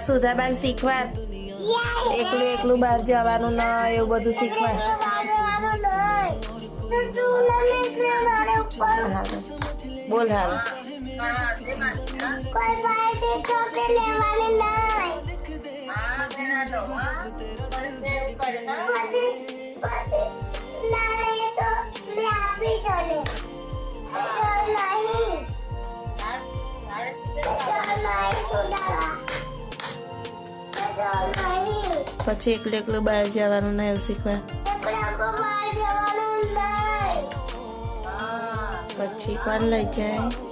સુધાબાન શીખવા એકલું એકલું બહાર જવાનું ન એવું બધું શીખવા બોલ હાલ પછી એકલું એકલું બહાર જવાનું ના એવું શીખવા પછી કોણ લઈ જાય